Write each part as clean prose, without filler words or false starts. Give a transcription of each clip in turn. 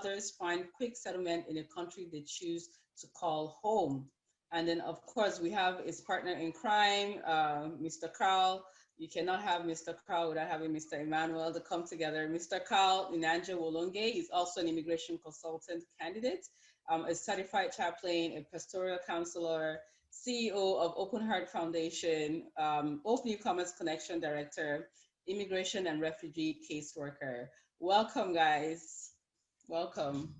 others find quick settlement in a country they choose to call home. And then, of course, we have his partner in crime, Mr. Carl. You cannot have Mr. Carl without having Mr. Emmanuel to come together. Mr. Carl Inanja Wolonge is also an immigration consultant candidate, a certified chaplain, a pastoral counselor, CEO of Open Heart Foundation, Old Newcomers Connection Director, Immigration and Refugee Caseworker. Welcome, guys. Welcome.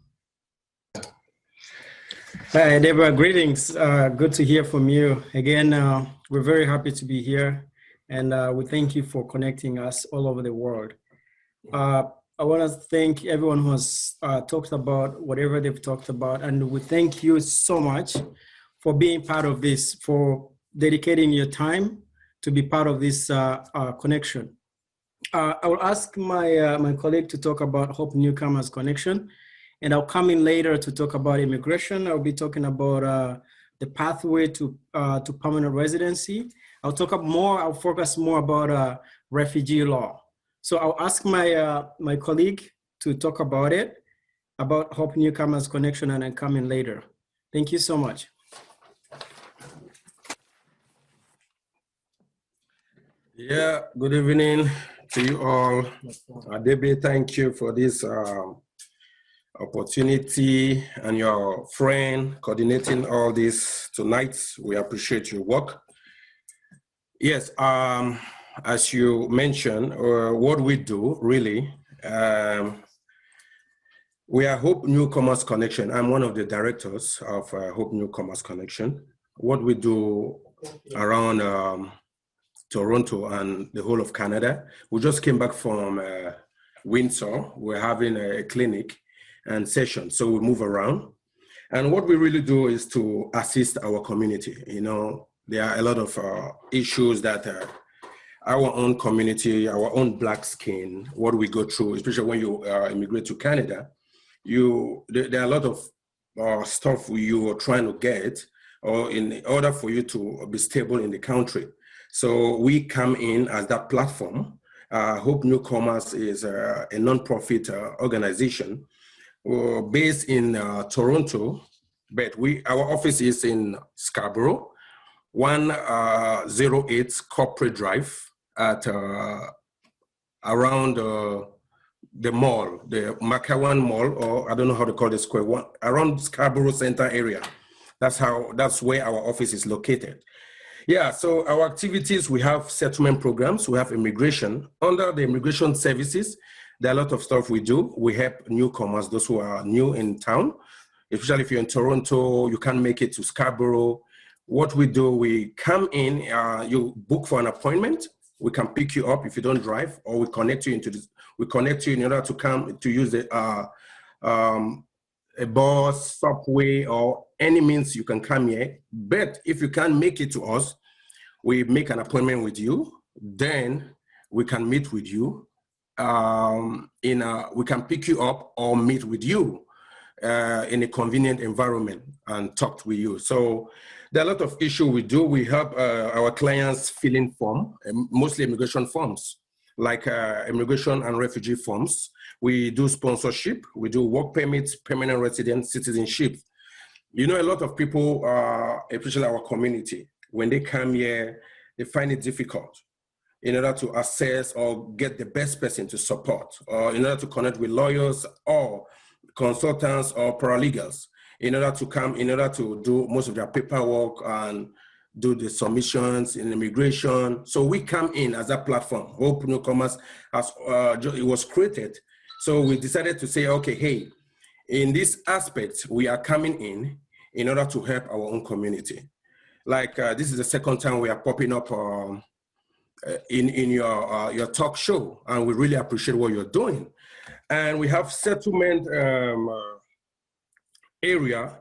Hi, Deborah. Greetings. Good to hear from you again. We're very happy to be here, and we thank you for connecting us all over the world. I want to thank everyone who has talked about whatever they've talked about, and we thank you so much for being part of this, for dedicating your time to be part of this connection. I will ask my colleague to talk about Hope Newcomers Connection, and I'll come in later to talk about immigration. I'll be talking about the pathway to permanent residency. I'll focus more about refugee law. So I'll ask my colleague to talk about it, about Hope Newcomers Connection, and then come in later. Thank you so much. Yeah, good evening to you all. Debbie, thank you for this opportunity, and your friend coordinating all this tonight. We appreciate your work. Yes, as you mentioned, what we do really, we are Hope Newcomers Connection. I'm one of the directors of Hope Newcomers Connection. What we do around Toronto and the whole of Canada. We just came back from Windsor. We're having a clinic and session, so we move around. And what we really do is to assist our community. You know, there are a lot of issues that our own community, our own black skin, what we go through, especially when you immigrate to Canada, there are a lot of stuff you are trying to get, or in order for you to be stable in the country. So we come in as that platform. Hope Newcomers is a non-profit organization based in Toronto, but our office is in Scarborough, 108 Corporate Drive at around the mall, the Makawan Mall, or I don't know how to call the square one, around Scarborough Center area. That's where our office is located. Yeah, so our activities, we have settlement programs, we have immigration. Under the immigration services, there are a lot of stuff we do. We help newcomers, those who are new in town, especially if you're in Toronto, you can't make it to Scarborough. What we do, we come in, you book for an appointment, we can pick you up if you don't drive, or we connect you in order to come to use a bus, subway, or any means you can come here. But if you can't make it to us, we make an appointment with you, then we can meet with you. We can pick you up or meet with you in a convenient environment and talk with you. So there are a lot of issues we do. We help our clients fill in forms, mostly immigration forms, like immigration and refugee forms. We do sponsorship, we do work permits, permanent resident, citizenship. You know, a lot of people, especially our community, when they come here, they find it difficult in order to assess or get the best person to support, or in order to connect with lawyers or consultants or paralegals, in order to do most of their paperwork and do the submissions in immigration. So we come in as a platform. Hope Newcomers, it was created. So we decided to say, okay, hey, in this aspect, we are coming in order to help our own community. Like this is the second time we are popping up in your talk show, and we really appreciate what you're doing. And we have settlement area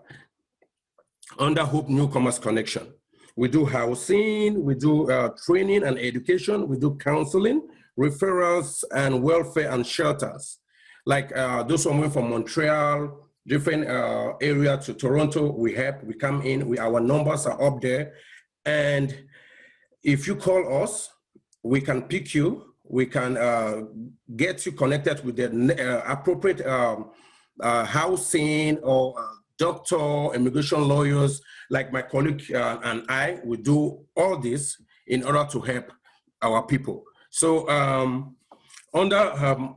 under Hope Newcomers Connection. We do housing, we do training and education, we do counseling, referrals, and welfare and shelters. Like those who are moving from Montreal, different area to Toronto, we help, we come in, our numbers are up there. And if you call us, we can pick you, we can get you connected with the appropriate housing or doctor, immigration lawyers, like my colleague and I, we do all this in order to help our people. So under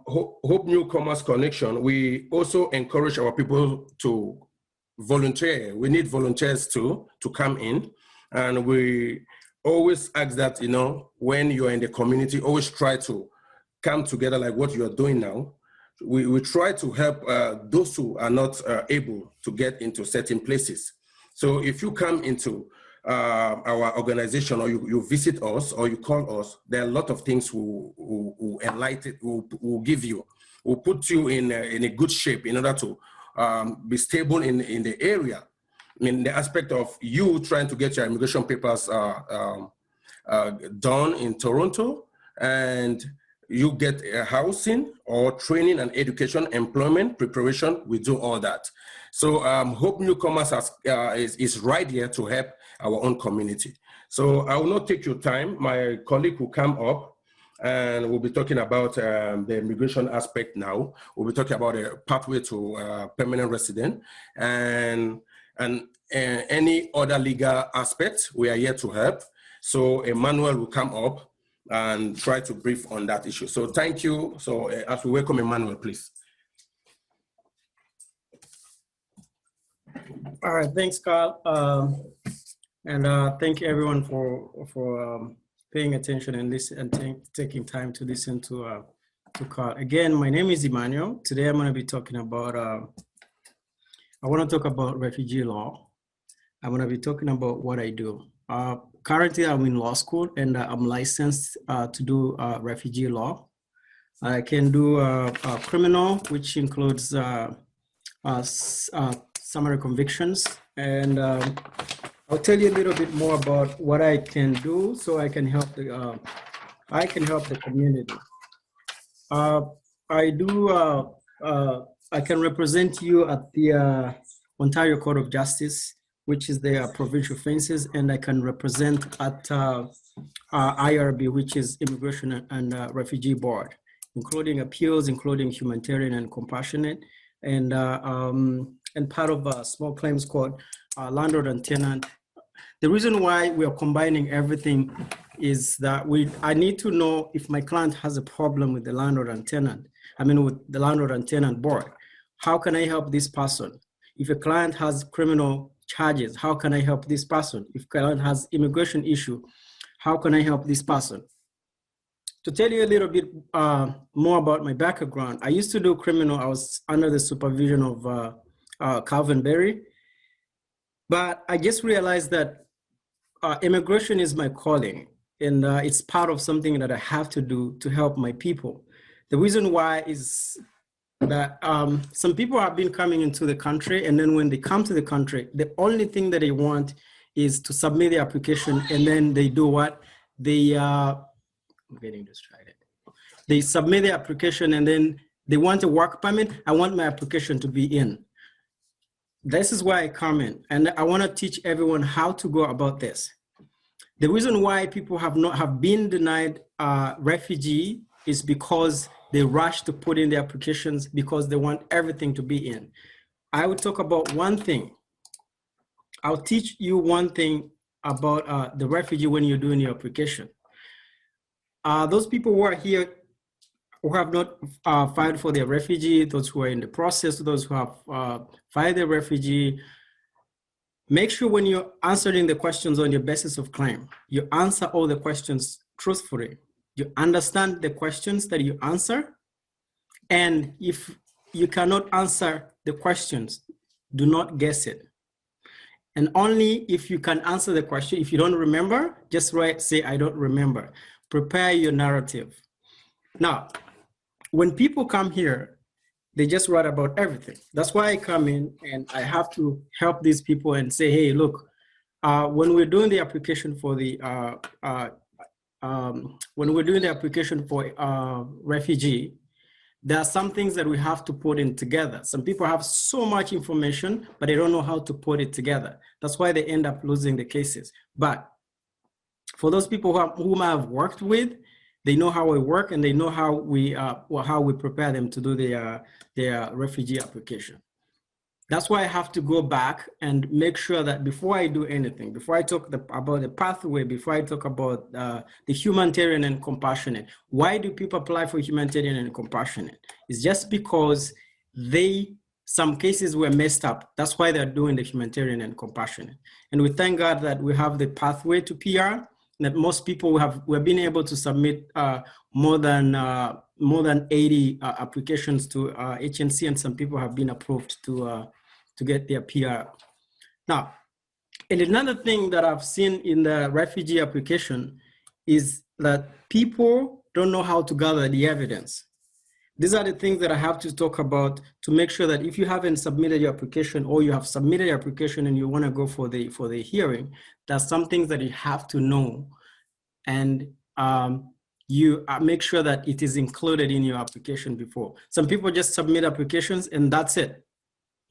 Hope Newcomers Connection, we also encourage our people to volunteer. We need volunteers to come in, and we always ask that, you know, when you are in the community, always try to come together like what you are doing now. We try to help those who are not able to get into certain places. So if you come into our organization, or you visit us, or you call us, there are a lot of things we'll enlighten, we'll give you. We'll put you in a good shape in order to be stable in the area. I mean, the aspect of you trying to get your immigration papers done in Toronto, and you get a housing or training and education, employment, preparation, we do all that. So Hope Newcomers is right here to help our own community. So I will not take your time. My colleague will come up and we'll be talking about the immigration aspect now. We'll be talking about a pathway to permanent resident and any other legal aspects. We are here to help. So Emmanuel will come up and try to brief on that issue. So thank you. So as we welcome Emmanuel, please. All right, thanks, Carl. And thank you everyone for paying attention and taking time to listen to Carl. Again, my name is Emmanuel. Today I'm going to be talking about, I want to talk about refugee law. I'm going to be talking about what I do. Currently, I'm in law school and I'm licensed to do refugee law. I can do criminal, which includes summary convictions. And I'll tell you a little bit more about what I can do so I can help the community. I can represent you at the Ontario Court of Justice, which is the provincial fences, and I can represent at IRB, which is Immigration and Refugee Board, including appeals, including humanitarian and compassionate, and part of a small claims court, landlord and tenant. The reason why we are combining everything is that I need to know if my client has a problem with the landlord and tenant, with the landlord and tenant board. How can I help this person? If a client has criminal charges, how can I help this person? If client has immigration issue, how can I help this person? To tell you a little bit more about my background, I used to do criminal. I was under the supervision of Calvin Berry, but I just realized that immigration is my calling, and it's part of something that I have to do to help my people. The reason why is that some people have been coming into the country, and then when they come to the country, the only thing that they want is to submit the application, and then they do what? I'm getting distracted. They submit the application, and then they want a work permit. I want my application to be in. This is why I come in, and I want to teach everyone how to go about this. The reason why people have been denied refugee is because they rush to put in the applications because they want everything to be in. I will talk about one thing. I'll teach you one thing about the refugee when you're doing your application. Those people who are here who have not filed for their refugee, those who are in the process, those who have filed their refugee, make sure when you're answering the questions on your basis of claim, you answer all the questions truthfully. You understand the questions that you answer. And if you cannot answer the questions, do not guess it. And only if you can answer the question, if you don't remember, just say, I don't remember. Prepare your narrative. Now, when people come here, they just write about everything. That's why I come in and I have to help these people and say, hey, look, when we're doing the application for the refugee, there are some things that we have to put in together. Some people have so much information, but they don't know how to put it together. That's why they end up losing the cases. But for those people whom I have worked with, They know how we work, and they know how we prepare them to do their refugee application. That's why I have to go back and make sure that before I do anything, before I talk about the pathway, before I talk about the humanitarian and compassionate, why do people apply for humanitarian and compassionate? It's just because some cases were messed up. That's why they're doing the humanitarian and compassionate. And we thank God that we have the pathway to PR, that most people we've been able to submit more than 80 applications to HNC, and some people have been approved to get their PR. Now, and another thing that I've seen in the refugee application is that people don't know how to gather the evidence. These are the things that I have to talk about to make sure that if you haven't submitted your application, or you have submitted your application and you want to go for the hearing, there's some things that you have to know, and you make sure that it is included in your application before. Some people just submit applications and that's it.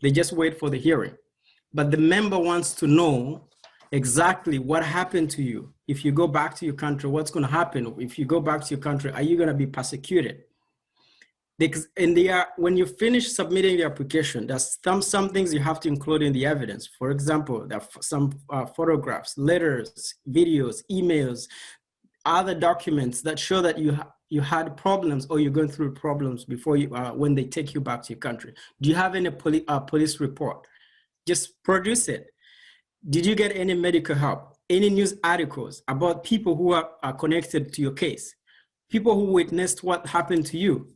They just wait for the hearing. But the member wants to know exactly what happened to you. If you go back to your country, what's going to happen? If you go back to your country, are you going to be persecuted? Because when you finish submitting the application, there's some things you have to include in the evidence. For example, there are some photographs, letters, videos, emails, other documents that show that you had problems, or you're going through problems before when they take you back to your country. Do you have any police report? Just produce it. Did you get any medical help? Any news articles about people who are connected to your case? People who witnessed what happened to you?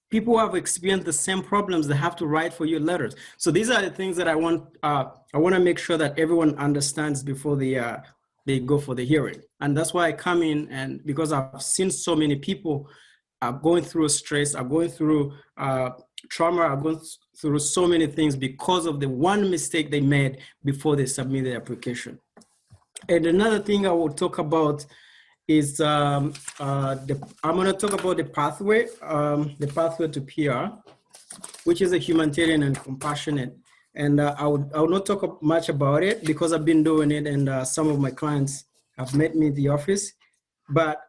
People who have experienced the same problems, they have to write for you letters. So these are the things that I want to make sure that everyone understands before they go for the hearing. And that's why I come in, and because I've seen so many people are going through stress, are going through trauma, are going through so many things because of the one mistake they made before they submit the application. And another thing I will talk about is I'm going to talk about the pathway to PR, which is a humanitarian and compassionate. And I will not talk much about it because I've been doing it, and some of my clients have met me in the office. But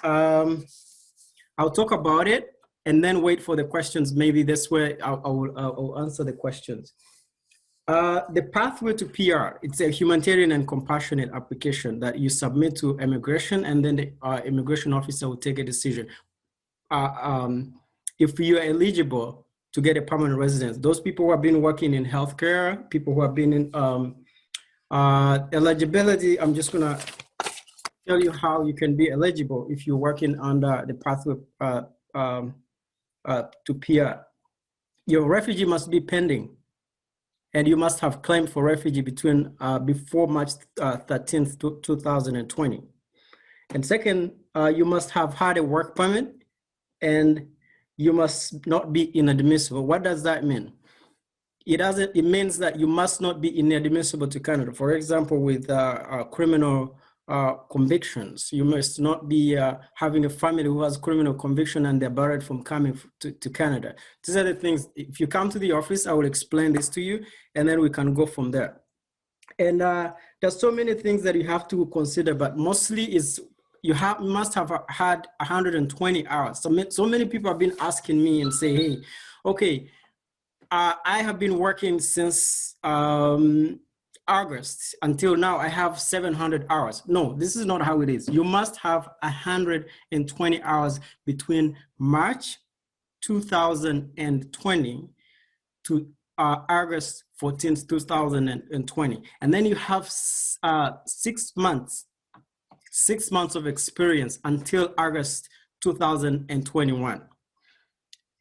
I'll talk about it and then wait for the questions. Maybe this way I'll answer the questions. The pathway to PR, it's a humanitarian and compassionate application that you submit to immigration, and then the immigration officer will take a decision. If you are eligible to get a permanent residence, those people who have been working in healthcare, people who have been in eligibility, I'm just gonna tell you how you can be eligible if you're working under the pathway to PR. Your refugee must be pending, and you must have claimed for refugee before March 13th, 2020. And second, you must have had a work permit, and you must not be inadmissible. What does that mean? It means that you must not be inadmissible to Canada. For example, with criminal convictions, you must not be having a family who has criminal conviction and they're barred from coming to Canada. These are the things. If you come to the office, I will explain this to you, and then we can go from there. And there's so many things that you have to consider, but mostly is you must have had 120 hours. So many people have been asking me and say, hey, okay, I have been working since August until now. I have 700 hours. No, this is not how it is. You must have 120 hours between March 2020 to August 14th, 2020. And then you have 6 months of experience until August 2021.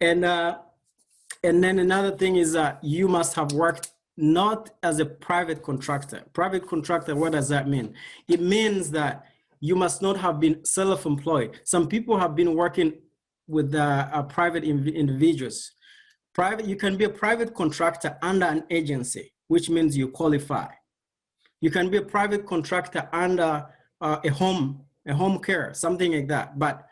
And then another thing is that you must have worked not as a private contractor. Private contractor, what does that mean? It means that you must not have been self-employed. Some people have been working with private individuals. You can be a private contractor under an agency, which means you qualify. You can be a private contractor under a home care, something like that. But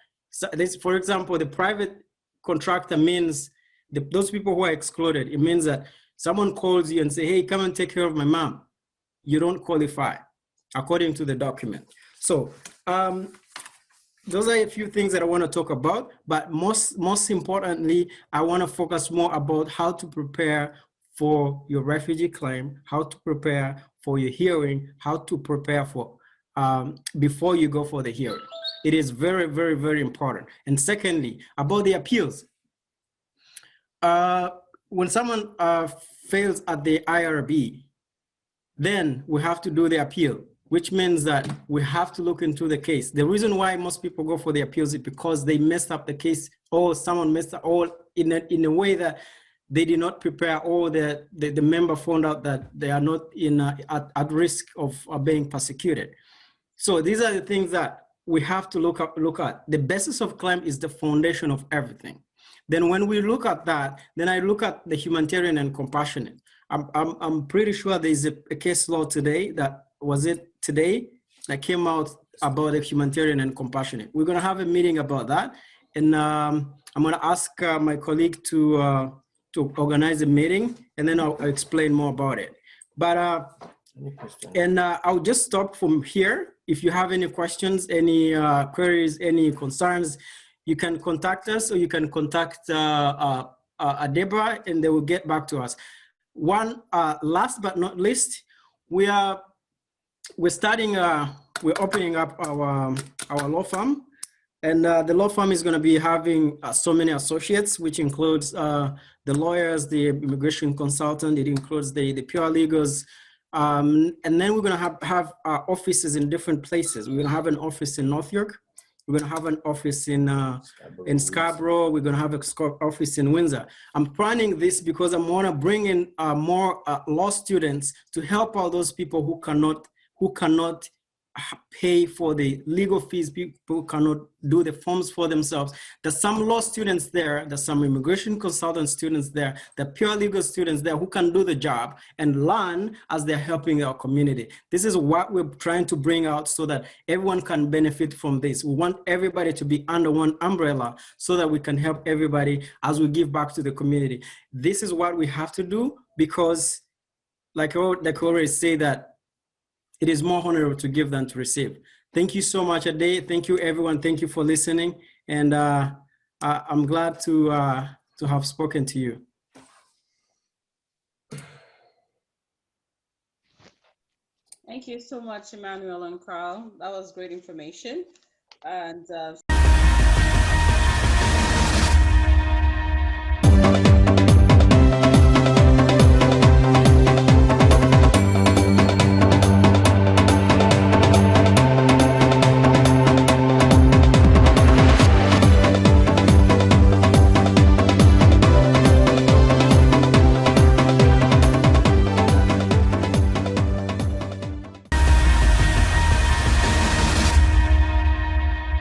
this, for example, the private contractor means those people who are excluded. It means that someone calls you and say, hey, come and take care of my mom. You don't qualify according to the document. So those are a few things that I want to talk about, but most importantly, I want to focus more about how to prepare for your refugee claim, how to prepare for your hearing, how to prepare for before you go for the hearing. It is very, very, very important. And secondly, about the appeals. When someone fails at the IRB, then we have to do the appeal, which means that we have to look into the case. The reason why most people go for the appeals is because they messed up the case, or someone messed up, or in a way that they did not prepare, or the member found out that they are not at risk of being persecuted. So these are the things that we have to look at. The basis of claim is the foundation of everything. Then when we look at that, then I look at the humanitarian and compassionate. I'm pretty sure there's a case law today that came out about the humanitarian and compassionate. We're going to have a meeting about that, and I'm going to ask my colleague to organize a meeting, and then I'll explain more about it. But I'll just stop from here. If you have any questions, any queries, any concerns, you can contact us, or you can contact Deborah, and they will get back to us. One last but not least, we're opening up our law firm, and the law firm is going to be having so many associates, which includes the lawyers, the immigration consultant, it includes the paralegals, and then we're going to have offices in different places. We're going to have an office in North York. We're going to have an office in Scarborough. We're going to have an office in Windsor. I'm planning this because I want to bring in more law students to help out those people who cannot pay for the legal fees, people who cannot do the forms for themselves. There's some law students there, there's some immigration consultant students there, the paralegal students there who can do the job and learn as they're helping our community. This is what we're trying to bring out so that everyone can benefit from this. We want everybody to be under one umbrella so that we can help everybody as we give back to the community. This is what we have to do because, like I always say, that it is more honorable to give than to receive. Thank you so much, Ade. Thank you, everyone. Thank you for listening. And I'm glad to have spoken to you. Thank you so much, Emmanuel and Carl. That was great information. And